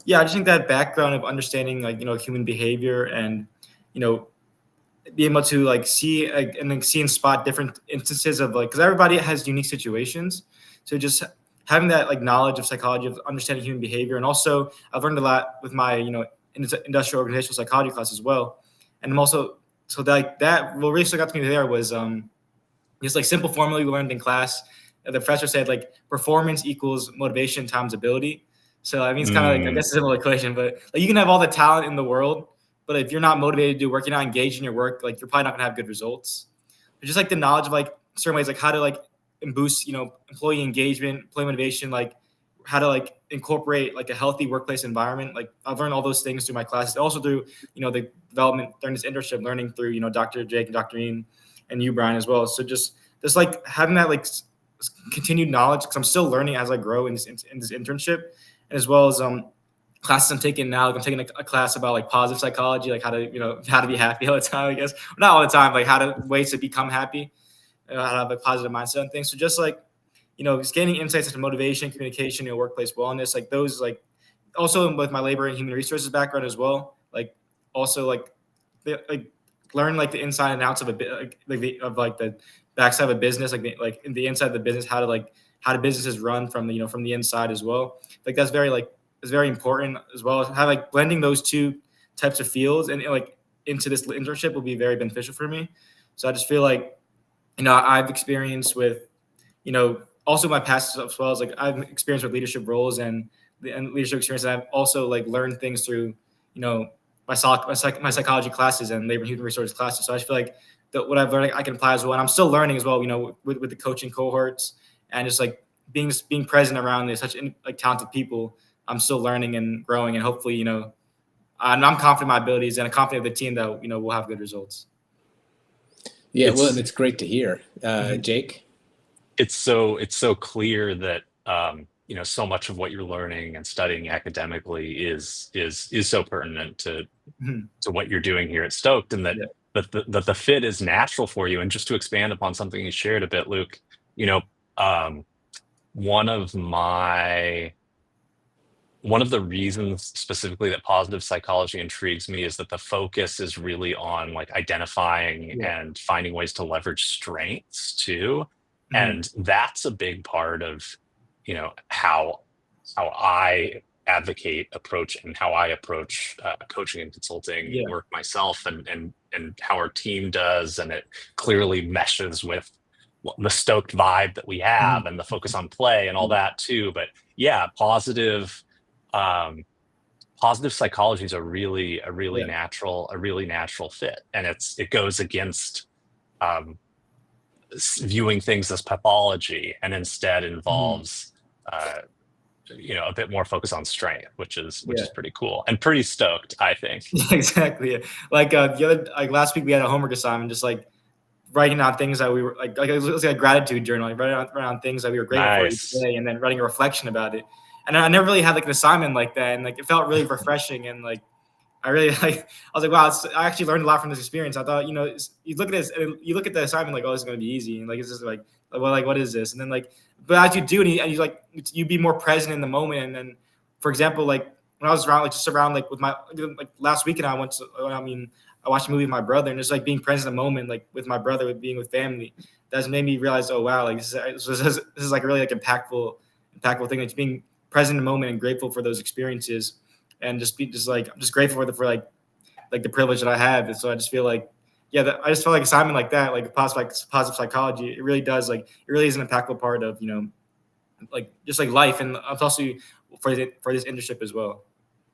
Yeah, I just think that background of understanding like human behavior and you know be able to like see like, and then see and spot different instances of like because everybody has unique situations. So just having that like knowledge of psychology of understanding human behavior, and also I've learned a lot with my industrial organizational psychology class as well. And I'm also so that like that what really stuck out to me there was just like simple formula we learned in class. The professor said like performance equals motivation times ability. So I mean it's kind of like I Mm, guess a simple equation, but like you can have all the talent in the world, but if you're not motivated to do work, you're not engaged in your work, like you're probably not gonna have good results. But just like the knowledge of like certain ways, like how to like boost, employee engagement, employee motivation, like how to like incorporate like a healthy workplace environment. Like I've learned all those things through my classes, also through the development during this internship, learning through Dr. Jake and Dr. Ian and you, Brian, as well. So just like having that like continued knowledge because I'm still learning as I grow in this internship, and as well as classes I'm taking now. Like I'm taking a class about like positive psychology, like how to how to be happy all the time. I guess not all the time, like how to ways to become happy, how to have a positive mindset and things. So just like just gaining insights into motivation, communication, workplace wellness, like those like also with my labor and human resources background as well. Like also like learn like the inside and outs of a bit like the backside of a business, like in the inside of the business, how do businesses run from from the inside as well. Like that's very like is very important as well. Have like blending those two types of fields and like into this internship will be very beneficial for me. So I just feel like I've experienced with also my past as well as like I've experienced with leadership roles and leadership experience. And I've also like learned things through my psychology classes and labor and human resources classes. So I just feel like what I've learned I can apply as well. And I'm still learning as well. With the coaching cohorts and just like being present around such like talented people. I'm still learning and growing, and hopefully, I'm confident in my abilities and I'm confident of the team that we'll have good results. Yeah, well, and it's it's great to hear. Jake? it's so clear that so much of what you're learning and studying academically is so pertinent to Mhm. what you're doing here at Stoked, and that Yeah. the fit is natural for you. And just to expand upon something you shared a bit, Luke, you know, um, one of my one of the reasons specifically that positive psychology intrigues me is that the focus is really on like identifying Yeah. and finding ways to leverage strengths too. Mhm. And that's a big part of, how I advocate approach and how I approach coaching and consulting Yeah. work myself, and how our team does. And it clearly meshes with the stoked vibe that we Mhm. have and the focus on play and all that too. But yeah, um, positive psychology is Yeah. a really natural fit, and it goes against um, viewing things as pathology, and instead Mhm. involves a bit more focus on strength, which Yeah. is pretty cool and pretty stoked, I think. Yeah, exactly. Yeah. Like the other like last week we had a homework assignment, just like writing down things that we were like it was like a gratitude journal, like writing down things that we were grateful for each Nice. day, and then writing a reflection about it. And I never really had like an assignment like that, and like it felt really refreshing, and like I really like. I was like, wow, I actually learned a lot from this experience. I thought, you look at this, and you look at the assignment like, oh, this is gonna be easy, and like it's just well, like what is this? And then like, but as you do, and you like, you be more present in the moment. And then, for example, like when I was around, like just around, like with my like last weekend, I watched a movie with my brother, and just like being present in the moment, like with my brother, with being with family, that's made me realize, oh wow, like this is like really like impactful thing. Like being present in the moment and grateful for those experiences, and I'm just grateful for the privilege that I have. And so I just feel like, yeah, I just felt like assignment like that, like positive psychology, it really does like it really is an impactful part of like just like life, and also for this internship as well.